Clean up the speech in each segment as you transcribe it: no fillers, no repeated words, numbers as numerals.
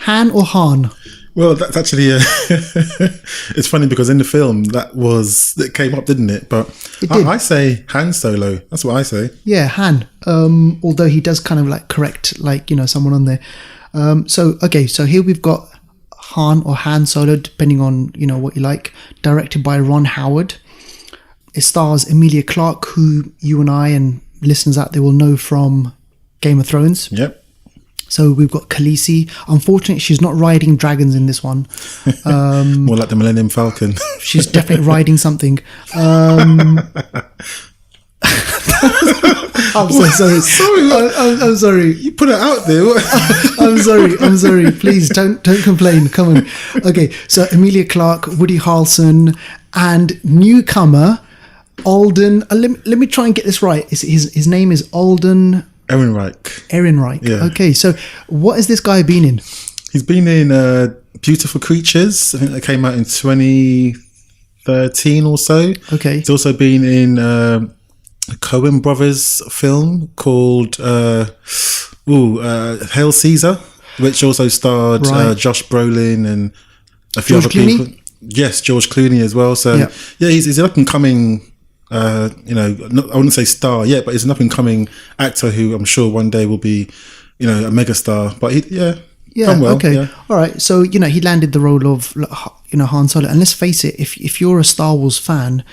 Han or Han? Well, that's actually it's funny because in the film it came up, didn't it? But It did. I say Han Solo. That's what I say. Yeah, Han. Although he does kind of like correct, like, you know, someone on there. So here we've got Han or Han Solo, depending on, you know, what you like. Directed by Ron Howard. It stars Emilia Clarke, who you and I and listeners out there will know from Game of Thrones. Yep. So we've got Khaleesi. Unfortunately, she's not riding dragons in this one. More like the Millennium Falcon. She's definitely riding something. I'm so sorry. I'm sorry. You put it out there. I'm sorry. Please don't complain. Come on. Okay, so Emilia Clarke, Woody Harrelson, and newcomer Alden. Let me try and get this right. His name is Alden Ehrenreich. Yeah. Okay, so what has this guy been in? He's been in Beautiful Creatures. I think that came out in 2013 or so. Okay. He's also been in a Coen Brothers film called Hail Caesar, which also starred Josh Brolin and a few other people. Yes, George Clooney as well. So yeah, he's an up and coming. I wouldn't say star yet, but he's an up and coming actor who I'm sure one day will be, a megastar. But done well. Okay, all right. So he landed the role of Han Solo, and let's face it, if you're a Star Wars fan,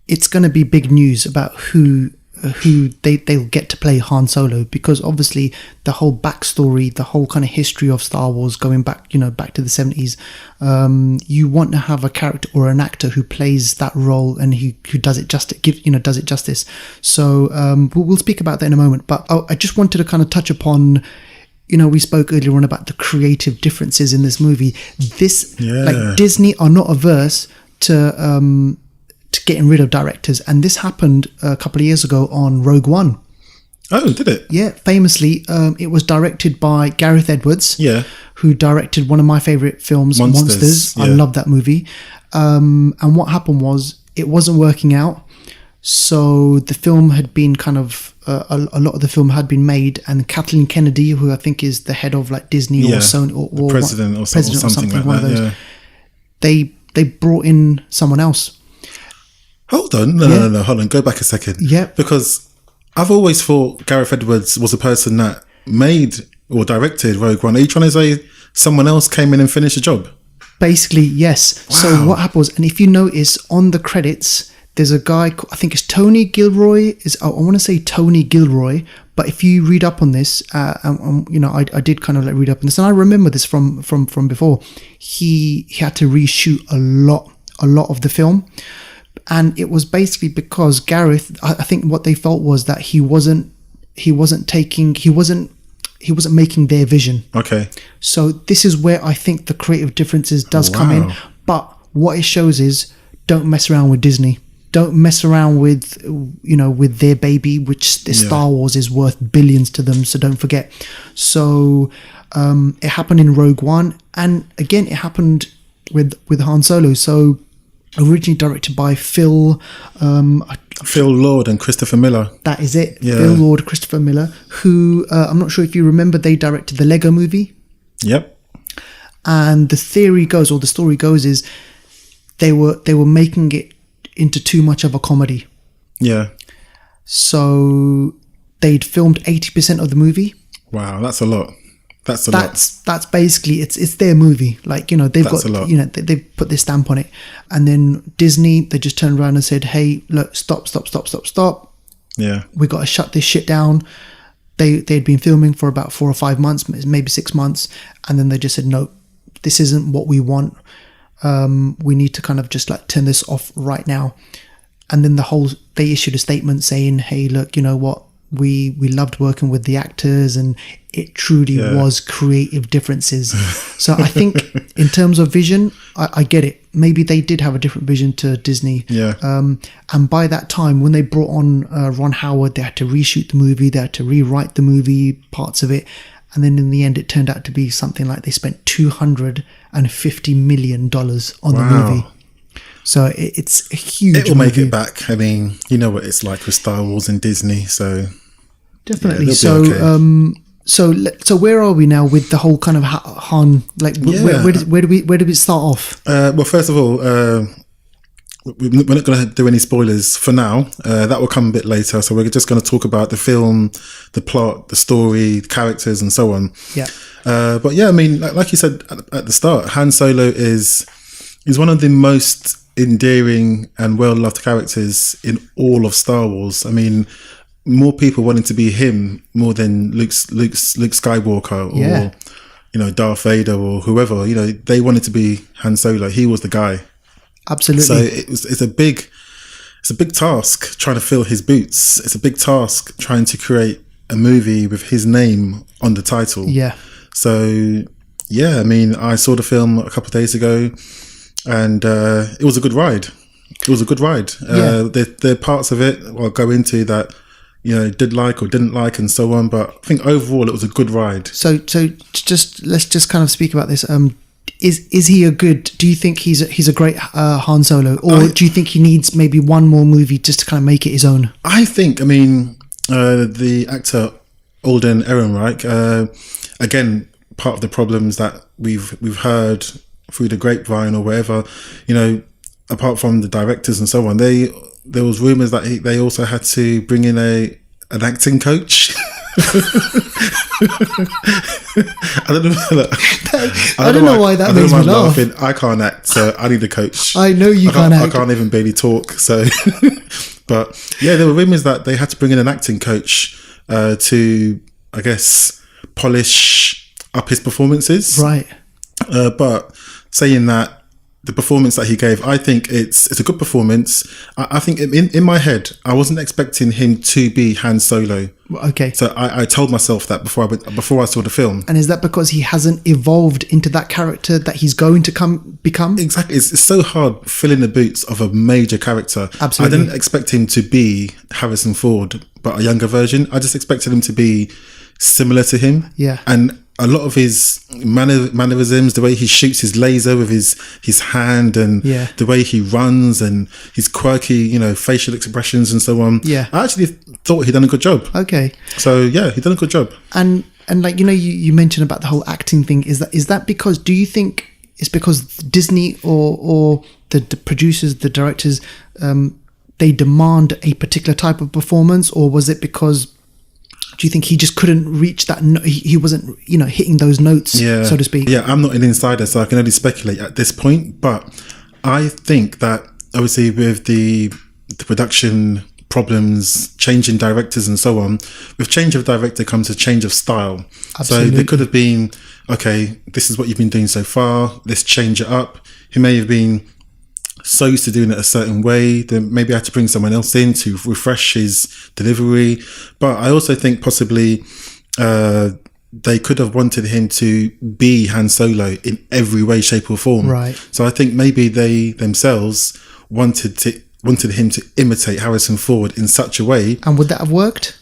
it's going to be big news about who they'll get to play Han Solo, because obviously the whole backstory, the whole kind of history of Star Wars going back to the 70s, you want to have a character or an actor who plays that role and who does it justice. So we'll speak about that in a moment. But I just wanted to kind of touch upon, we spoke earlier on about the creative differences in this movie. Like Disney are not averse to getting rid of directors, and this happened a couple of years ago on Rogue One. Oh, did it? Yeah, famously, it was directed by Gareth Edwards, who directed one of my favourite films, Monsters. Yeah. I love that movie. And what happened was it wasn't working out, so the film had been kind of a lot of the film had been made, and Kathleen Kennedy, who I think is the head of like Disney or Sony or president or something like one that, of those, they brought in someone else. Hold on. No. Hold on. Go back a second. Yeah. Because I've always thought Gareth Edwards was a person that made or directed Rogue One. Are you trying to say someone else came in and finished the job? Basically, yes. Wow. So what happened was, and if you notice on the credits, there's a guy, I think it's Tony Gilroy. I want to say Tony Gilroy, but if you read up on this, I did kind of like read up on this, and I remember this from before. He had to reshoot a lot of the film. And it was basically because Gareth, I think what they felt was that he wasn't making their vision. Okay. So this is where I think the creative differences does come in. But what it shows is, don't mess around with Disney. Don't mess around with their baby, which the Star Wars is worth billions to them. So don't forget. So it happened in Rogue One, and again it happened with Han Solo. So originally directed by Phil Lord and Christopher Miller. That is it. Yeah. Phil Lord, Christopher Miller, who I'm not sure if you remember, they directed the Lego Movie. Yep. And the story goes is they were making it into too much of a comedy. Yeah. So they'd filmed 80% of the movie. Wow, that's a lot. That's a lot. That's basically it's their movie. Like, they've got they've put their stamp on it. And then Disney, they just turned around and said, "Hey, look, stop. Yeah. We got to shut this shit down." They'd been filming for about 4 or 5 months, maybe 6 months, and then they just said, "No, this isn't what we want. We need to kind of just like turn this off right now." And then they issued a statement saying, "Hey, look, you know what? We loved working with the actors, and it truly was creative differences." So I think in terms of vision, I get it. Maybe they did have a different vision to Disney. Yeah. And by that time, when they brought on Ron Howard, they had to reshoot the movie, they had to rewrite the movie, parts of it. And then in the end, it turned out to be something like they spent $250 million on the movie. So it's a huge It will make movie. it back. I mean, you know what it's like with Star Wars and Disney, so... Definitely. Yeah, so okay. So where are we now with the whole kind of Han? Like, where do we start off? Well, first of all, we're not going to do any spoilers for now. That will come a bit later. So we're just going to talk about the film, the plot, the story, the characters, and so on. Yeah. But yeah, I mean, like you said at the start, Han Solo is one of the most endearing and well-loved characters in all of Star Wars. I mean, more people wanted to be him more than Luke Skywalker or Darth Vader or whoever. They wanted to be Han Solo. He was the guy. Absolutely. So it's a big task trying to fill his boots. It's a big task trying to create a movie with his name on the title. Yeah. So yeah, I mean, I saw the film a couple of days ago, and it was a good ride. There are parts of it I'll go into that did like or didn't like and so on, but I think overall it was a good ride. So let's just kind of speak about this. Is he a good? Do you think he's a great Han Solo, or do you think he needs maybe one more movie just to kind of make it his own? I think, the actor Alden Ehrenreich, again, part of the problems that we've heard through the grapevine or wherever, apart from the directors and so on, there was rumours that they also had to bring in an acting coach. I don't know why that makes me laugh. I can't act, so I need a coach. I know you can't act. I can't even barely talk. So, but yeah, there were rumours that they had to bring in an acting coach to, I guess, polish up his performances. Right. But saying that, the performance that he gave, I think it's a good performance. I think in my head, I wasn't expecting him to be Han Solo. Okay. So I told myself that before I saw the film. And is that because he hasn't evolved into that character that he's going to become? Exactly. It's so hard filling the boots of a major character. Absolutely. I didn't expect him to be Harrison Ford, but a younger version. I just expected him to be similar to him. Yeah. And a lot of his mannerisms, the way he shoots his laser with his hand, and the way he runs, and his quirky, facial expressions and so on. Yeah. I actually thought he'd done a good job. Okay. So yeah, he'd done a good job. And like, you mentioned about the whole acting thing. Is that because, do you think it's because Disney or the producers, the directors, they demand a particular type of performance, or was it because, do you think he just couldn't reach that? He wasn't, hitting those notes, so to speak. Yeah, I'm not an insider, so I can only speculate at this point. But I think that obviously with the production problems, changing directors and so on, with change of director comes a change of style. Absolutely. So there could have been, okay, this is what you've been doing so far, let's change it up. He may have been so used to doing it a certain way, then maybe I had to bring someone else in to refresh his delivery. But I also think possibly they could have wanted him to be Han Solo in every way, shape or form. Right. So I think maybe they themselves wanted him to imitate Harrison Ford in such a way. And would that have worked?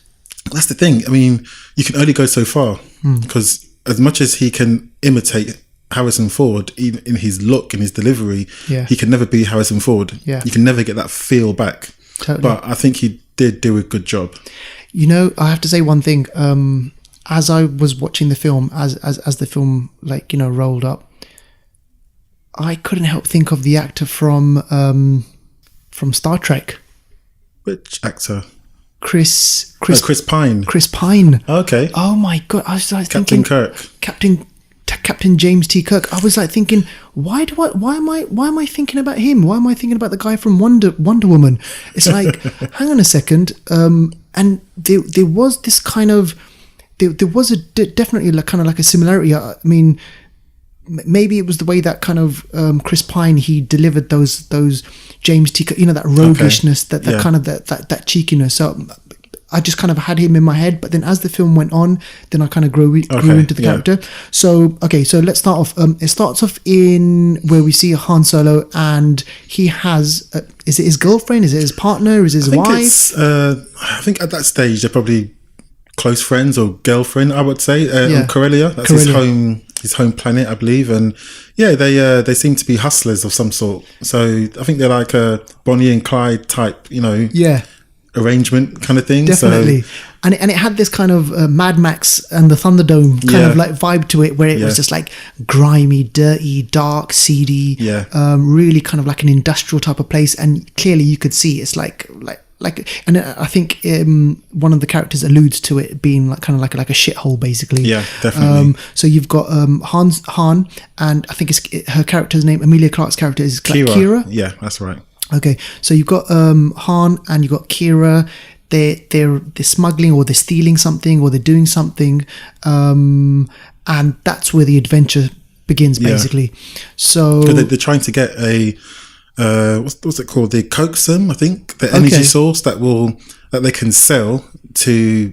That's the thing. I mean, you can only go so far, because as much as he can imitate Harrison Ford in his look and his delivery, he can never be Harrison Ford. Yeah. You can never get that feel back. Totally. But I think he did do a good job. I have to say one thing. As I was watching the film, as the film rolled up, I couldn't help think of the actor from Star Trek. Which actor? Chris Pine. Chris Pine. Okay. Oh my god! I was Captain thinking Kirk. Captain James T. Kirk. I was thinking, why am I thinking about him? Why am I thinking about the guy from Wonder Woman? It's like, hang on a second. And there was this kind of, there was definitely kind of like a similarity. I mean, maybe it was the way that kind of Chris Pine, he delivered those James T. Kirk, that roguishness, that kind of that cheekiness. So I just kind of had him in my head, but then as the film went on, then I kind of grew into the character. So let's start off. It starts off in where we see Han Solo, and he has, is it his girlfriend? Is it his partner? Is it his wife? I think at that stage, they're probably close friends or girlfriend, I would say. On Corellia. That's his home planet, I believe. And yeah, they seem to be hustlers of some sort. So I think they're like a Bonnie and Clyde type, Yeah. arrangement kind of thing. Definitely. So, and it had this kind of Mad Max and the Thunderdome kind of like vibe to it, where it was just like grimy, dirty, dark, seedy, really kind of like an industrial type of place. And clearly you could see it's like, and I think one of the characters alludes to it being like kind of like a shithole, basically. Yeah, definitely. So you've got Han, and I think her character's name, Emilia Clarke's character, is Kira. Yeah, that's right. Okay, so you've got Han and you've got Kira. They're smuggling, or they're stealing something, or they're doing something, and that's where the adventure begins, basically. So they're trying to get a what's it called? The coaxum, I think, the energy source that they can sell to.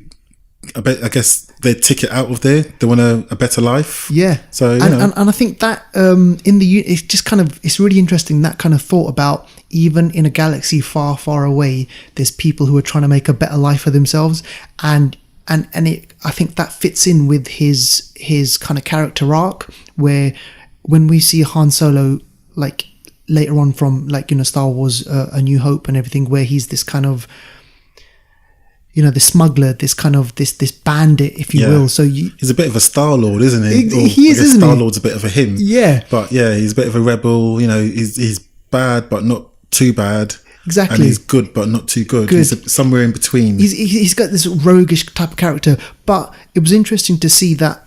I guess their ticket out of there. They want a better life. Yeah. So and I think that it's just kind of, it's really interesting, that kind of thought about, even in a galaxy far, far away, there's people who are trying to make a better life for themselves, and I think that fits in with his kind of character arc, where when we see Han Solo, like later on from, like, you know, Star Wars, A New Hope and everything, where he's this kind of, you know, the smuggler, this kind of this bandit, if you will. So he's a bit of a Star-Lord, isn't he? He is, isn't he? Star-Lord's a bit of a him. Yeah. But yeah, he's a bit of a rebel. You know, he's bad, but not too bad. Exactly. And he's good, but not too good. He's somewhere in between. He's got this roguish type of character. But it was interesting to see that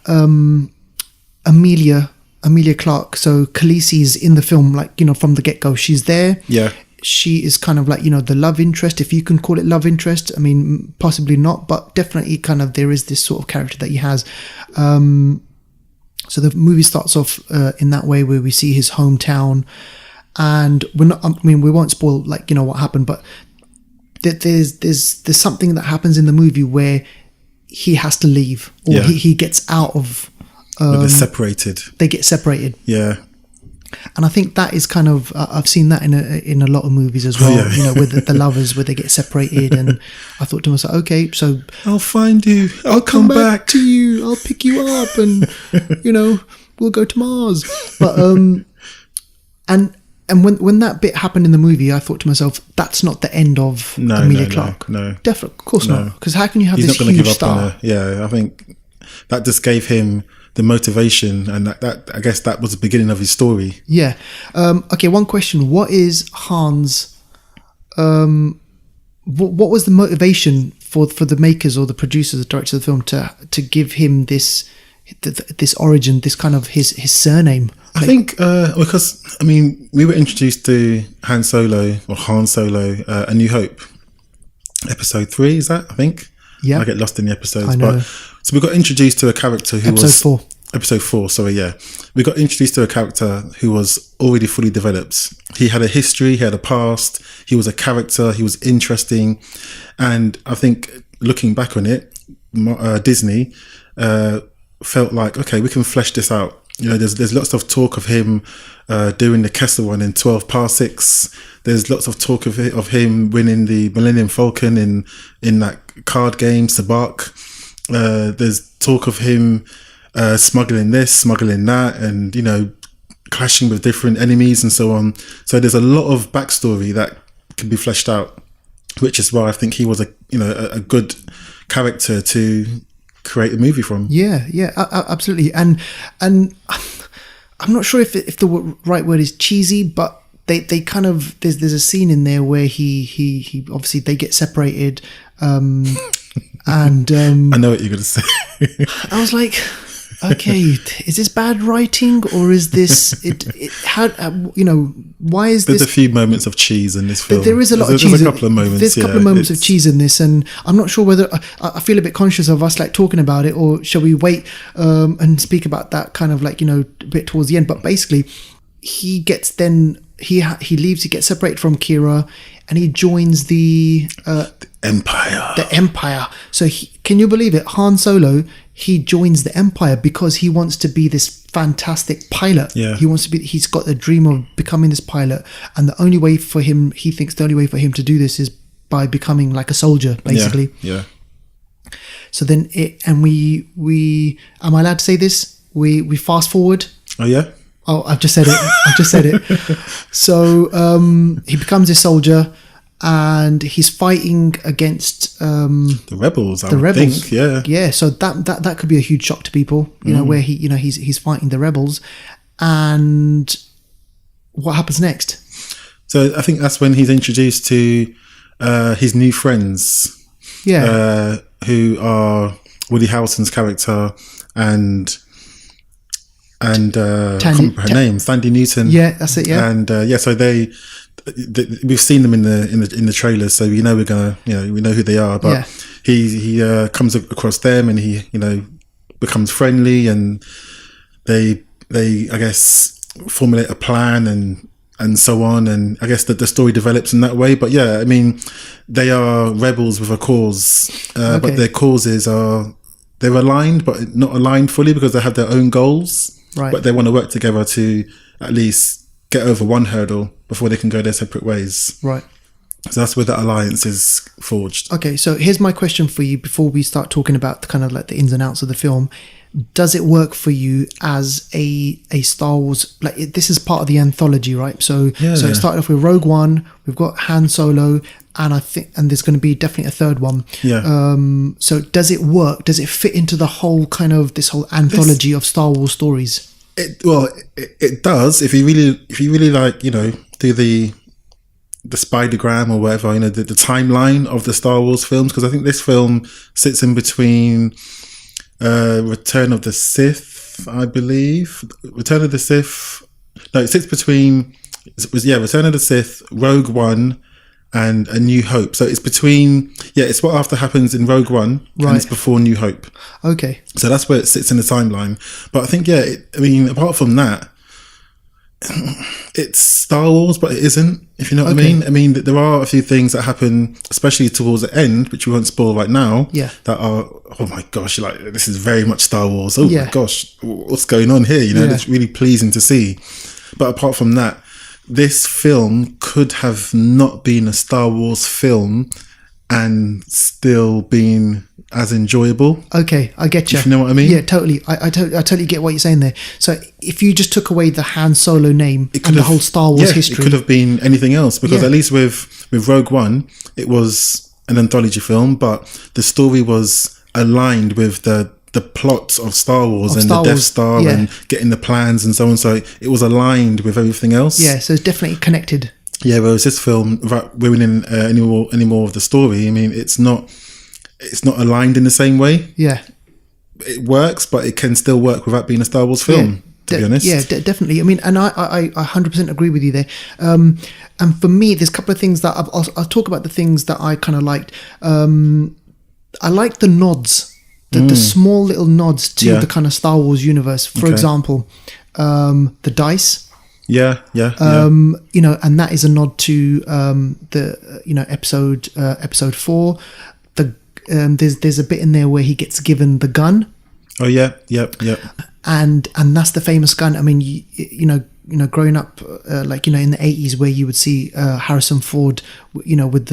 Emilia Clarke, so Khaleesi's in the film, like, you know, from the get-go, she's there. Yeah. She is kind of like, you know, the love interest, if you can call it love interest. I mean, possibly not, but definitely kind of there is this sort of character that he has. So the movie starts off in that way, where we see his hometown, and we won't spoil, like, you know, what happened, but there's something that happens in the movie where he has to leave, or he gets out of. They're separated. They get separated. Yeah. And I think that is kind of, I've seen that in a lot of movies as well, you know, with the lovers, where they get separated. And I thought to myself, okay, so I'll find you. I'll come back to you. I'll pick you up, and, you know, we'll go to Mars. But, and when that bit happened in the movie, I thought to myself, that's not the end of Emilia Clarke. No. Definitely, of course not. Because how can you have this huge star? I think that just gave him the motivation, and that I guess that was the beginning of his story. Yeah. Okay, one question. What is Han's what was the motivation for the makers or the producers, the directors of the film, to give him this origin, this kind of his surname? I think because, I mean, we were introduced to Han Solo, A New Hope, episode 3, is that, I think? Yeah. I get lost in the episodes. I know. But so we got introduced to a character who Episode 4, sorry, yeah. We got introduced to a character who was already fully developed. He had a history, he had a past, he was a character, he was interesting. And I think looking back on it, Disney felt like, okay, we can flesh this out. You know, there's lots of talk of him doing the Kessel Run in 12 parsecs. There's lots of talk of him winning the Millennium Falcon in that card game, Sabacc. There's talk of him smuggling this, smuggling that, and, you know, clashing with different enemies and so on. So there's a lot of backstory that can be fleshed out, which is why I think he was a good character to create a movie from. Yeah, absolutely. And I'm not sure if the right word is cheesy, but they kind of, there's a scene in there where he obviously they get separated, and I know what you're gonna say. I was like, okay, is this bad writing, or is this how, you know, why is there's this? A few moments of cheese in this film. There is a lot of cheese. There's a couple of moments. There's a couple of moments of cheese in this, and I'm not sure whether I feel a bit conscious of us like talking about it, or shall we wait and speak about that kind of like, you know, a bit towards the end. But basically, he gets then he leaves. He gets separated from Kira, and he joins the Empire. The Empire. So can you believe it? Han Solo, he joins the Empire because he wants to be this fantastic pilot. Yeah. He's got a dream of becoming this pilot, and the only way for him to do this is by becoming like a soldier, basically. Yeah. So then we am I allowed to say this? We fast forward. Oh yeah. Oh, I've just said it. So he becomes a soldier. and he's fighting against the rebels. I would think, yeah. So that could be a huge shock to people, you know, where he's fighting the rebels, and what happens next? So I think that's when he's introduced to his new friends, who are Woody Harrelson's character and I can't remember her name, Thandie Newton. Yeah, that's it. Yeah, and so we've seen them in the trailers, so we know we know who they are. But he comes across them, and he becomes friendly, and they I guess formulate a plan and so on, and I guess that the story develops in that way. But yeah, I mean, they are rebels with a cause, but their causes they're aligned, but not aligned fully because they have their own goals. Right. But they want to work together to at least get over one hurdle before they can go their separate ways. Right. So that's where that alliance is forged. Okay, so here's my question for you before we start talking about kind of like the ins and outs of the film. Does it work for you as a Star Wars? Like this is part of the anthology, right? So it started off with Rogue One. We've got Han Solo, and there's going to be definitely a third one. Yeah. So does it work? Does it fit into the whole kind of this whole anthology of Star Wars stories? It does. If you really like, do the spidergram or whatever, the timeline of the Star Wars films, because I think this film sits in between Return of the Sith, I believe. Return of the Sith. No, it sits between. Return of the Sith, Rogue One, and A New Hope. So it's between. Yeah, it's what after happens in Rogue One, and it's before New Hope. Okay. So that's where it sits in the timeline. But I think, apart from that, it's Star Wars, but it isn't, if you know what I mean. I mean, there are a few things that happen, especially towards the end, which we won't spoil right now, that are, oh my gosh, like, this is very much Star Wars. Oh my gosh, what's going on here? It's really pleasing to see. But apart from that, this film could have not been a Star Wars film and still been as enjoyable. Okay, I get you. If you know what I mean? Yeah, totally. I totally get what you're saying there. So if you just took away the Han Solo name and the whole Star Wars history, it could have been anything else, because at least with Rogue One, it was an anthology film, but the story was aligned with the plots of Star Wars and the Death Star and getting the plans and so on. So it was aligned with everything else. Yeah, so it's definitely connected. Yeah, whereas this film, without ruining any more of the story, I mean, it's not aligned in the same way. Yeah, it works, but it can still work without being a Star Wars film. To be honest, definitely. I mean, and I 100% agree with you there. And for me, there's a couple of things that I'll talk about. The things that I kind of liked. I like the nods, the small little nods to the kind of Star Wars universe. For example, the dice. Yeah. And that is a nod to the episode 4. There's a bit in there where he gets given the gun. Oh yeah, yep. And that's the famous gun. I mean, you know, growing up, in the 80s, where you would see Harrison Ford, with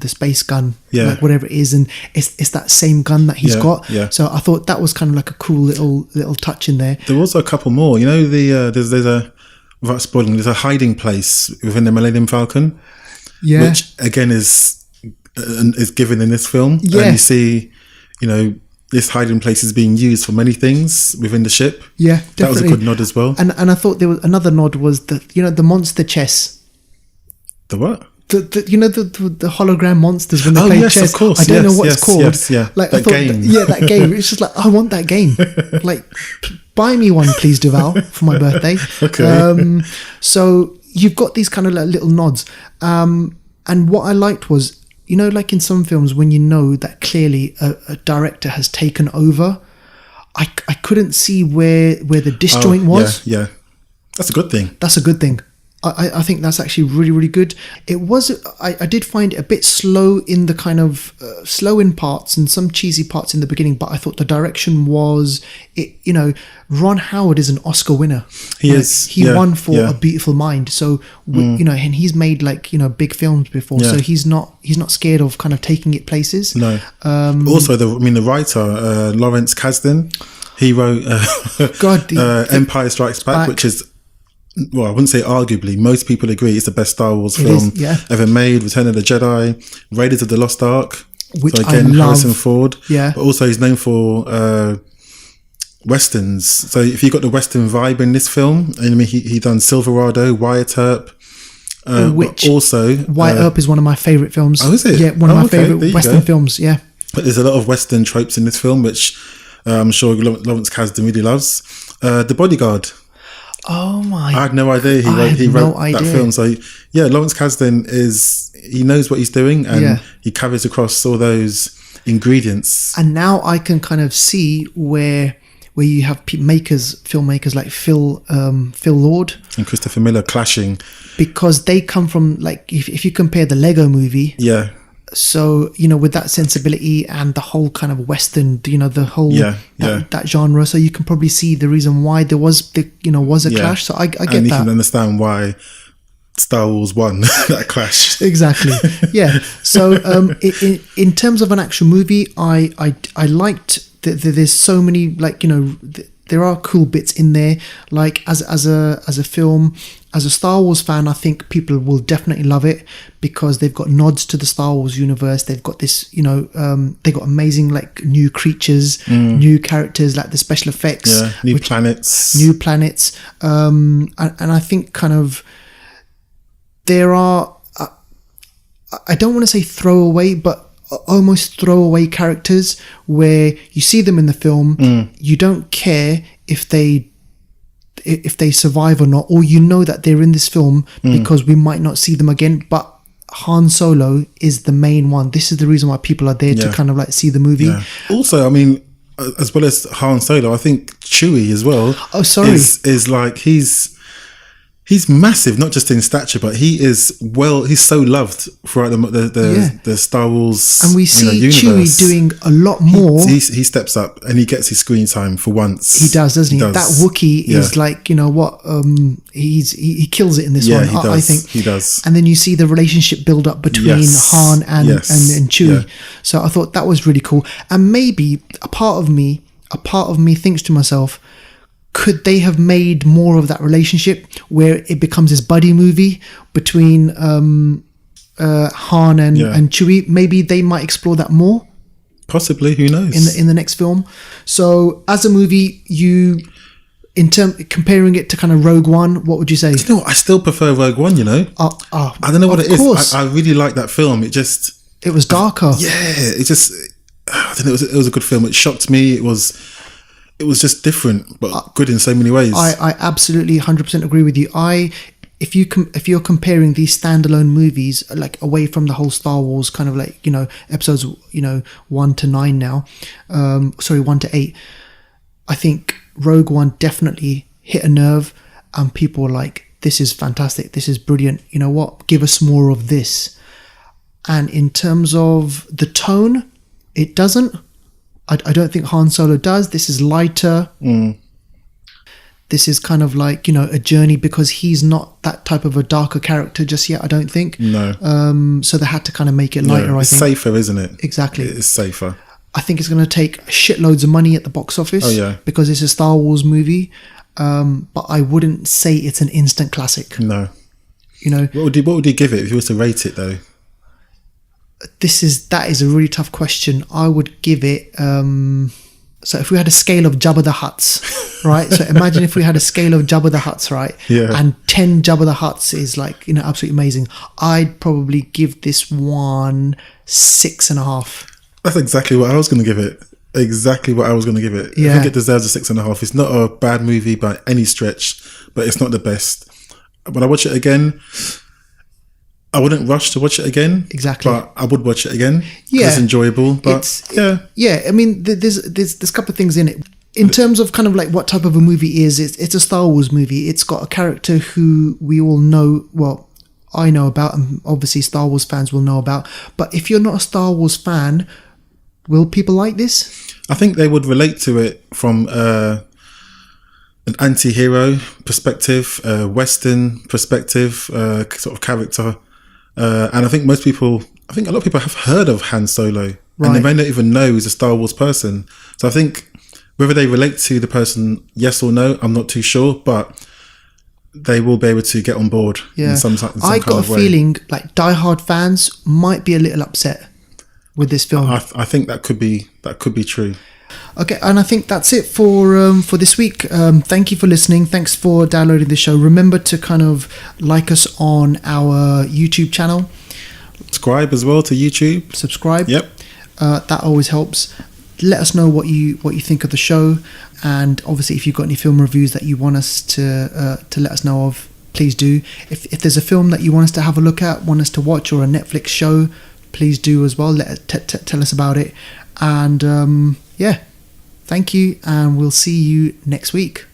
the space gun, like whatever it is, and it's that same gun that he's got. Yeah. So I thought that was kind of like a cool little touch in there. There was a couple more. There's a, without spoiling, there's a hiding place within the Millennium Falcon. Yeah. Which again is given in this film. Yeah. And you see, this hiding place is being used for many things within the ship. Yeah, definitely. That was a good nod as well. And I thought there was another nod was the monster chess. The what? The hologram monsters when they play chess. Of course. I don't know what it's called. Yeah. Like that game. That game. It's just like, I want that game. Like, buy me one, please, Duval, for my birthday. Okay. So you've got these kind of like little nods. And what I liked was, like in some films, when you know that clearly a director has taken over, I couldn't see where the disjoint was. Yeah. That's a good thing. That's a good thing. I think that's actually really, really good. It was, I did find it a bit slow in the kind of, slow in parts and some cheesy parts in the beginning, but I thought the direction was, Ron Howard is an Oscar winner. He won for A Beautiful Mind. So, and he's made big films before, so he's not scared of kind of taking it places. No. Also, the writer, Lawrence Kasdan, he wrote Empire Strikes Back, which is well, I wouldn't say arguably, most people agree it's the best Star Wars film ever made. Return of the Jedi, Raiders of the Lost Ark, which so again, I love. Harrison Ford. Yeah. But also he's known for Westerns. So if you got the Western vibe in this film, and I mean, he done Silverado, Wyatt Earp, which also Wyatt Earp is one of my favourite films. Oh, is it? Yeah, one of my favourite Western films, yeah. But there's a lot of Western tropes in this film, which I'm sure Lawrence Kasdan really loves. The Bodyguard. Oh my! I had no idea he wrote that film. So yeah, Lawrence Kasdan he knows what he's doing, and he carries across all those ingredients. And now I can kind of see where you have filmmakers like Phil Lord and Christopher Miller clashing, because they come from, like, if you compare the Lego Movie, so with that sensibility and the whole kind of Western, the whole that genre, so you can probably see the reason why there was a clash. So I get that, and you can understand why Star Wars won that clash. Exactly. Yeah. So in terms of an actual movie, I liked that there's so many, like, there are cool bits in there. Like as a film, as a Star Wars fan, I think people will definitely love it because they've got nods to the Star Wars universe. They've got this, they've got amazing, like, new creatures, new characters, like the special effects, new planets, and I think kind of there are, I don't want to say throwaway, but almost throwaway characters where you see them in the film, you don't care if they survive or not, or that they're in this film because we might not see them again. But Han Solo is the main one. This is the reason why people are there to kind of like see the movie. Also, I mean, as well as Han Solo, I think Chewie as well. Oh, sorry, is like he's massive, not just in stature, but he's so loved throughout the Star Wars, and we see universe. Chewie doing a lot more. He steps up and he gets his screen time for once. He does, doesn't he? That Wookiee is like, he kills it in this one. I think he does. And then you see the relationship build up between Han and Chewie. So I thought that was really cool. And maybe a part of me thinks to myself, could they have made more of that relationship where it becomes this buddy movie between Han and Chewie? Maybe they might explore that more. Possibly, who knows? In the next film. So, as a movie, comparing it to kind of Rogue One, what would you say? I still prefer Rogue One. I don't know what it is. I really like that film. It was darker. Yeah, I don't know. It was a good film. It shocked me. It was just different, but good in so many ways. I absolutely 100% agree with you. If you're comparing these standalone movies, like away from the whole Star Wars kind of like, episodes, 1 to 9 now, 1 to 8, I think Rogue One definitely hit a nerve and people were like, this is fantastic. This is brilliant. You know what? Give us more of this. And in terms of the tone, it doesn't. I don't think Han Solo does. This is lighter. This is kind of like, a journey because he's not that type of a darker character just yet, I don't think. No. So they had to kind of make it lighter, I think. It's safer, isn't it? Exactly. It's safer. I think it's going to take shitloads of money at the box office. Oh, yeah. Because it's a Star Wars movie. But I wouldn't say it's an instant classic. No. What would you give it if you was to rate it, though? That is a really tough question. I would give it, so if we had a scale of Jabba the Hutts, right? So imagine if we had a scale of Jabba the Hutts, right? Yeah. And 10 Jabba the Hutts is like, absolutely amazing. I'd probably give this one 6.5. That's exactly what I was going to give it. Yeah. I think it deserves a 6.5. It's not a bad movie by any stretch, but it's not the best. When I watch it again, I wouldn't rush to watch it again. Exactly. But I would watch it again. Yeah. It's enjoyable. But yeah. I mean, there's a couple of things in it. In terms of kind of like what type of a movie it's a Star Wars movie. It's got a character who we all know, well, I know about, and obviously Star Wars fans will know about. But if you're not a Star Wars fan, will people like this? I think they would relate to it from an anti-hero perspective, Western perspective, sort of character. And I think a lot of people have heard of Han Solo, and they may not even know he's a Star Wars person. So I think whether they relate to the person, yes or no, I'm not too sure. But they will be able to get on board. Yeah, in some I got a feeling like diehard fans might be a little upset with this film. I think that could be true. Okay, and I think that's it for this week. Thank you for listening. Thanks for downloading the show. Remember to kind of like us on our YouTube channel. Subscribe as well to YouTube. Subscribe. Yep. That always helps. Let us know what you think of the show, and obviously if you've got any film reviews that you want us to let us know of, please do. If there's a film that you want us to have a look at, want us to watch, or a Netflix show, please do as well. Tell us about it. And yeah, thank you, and we'll see you next week.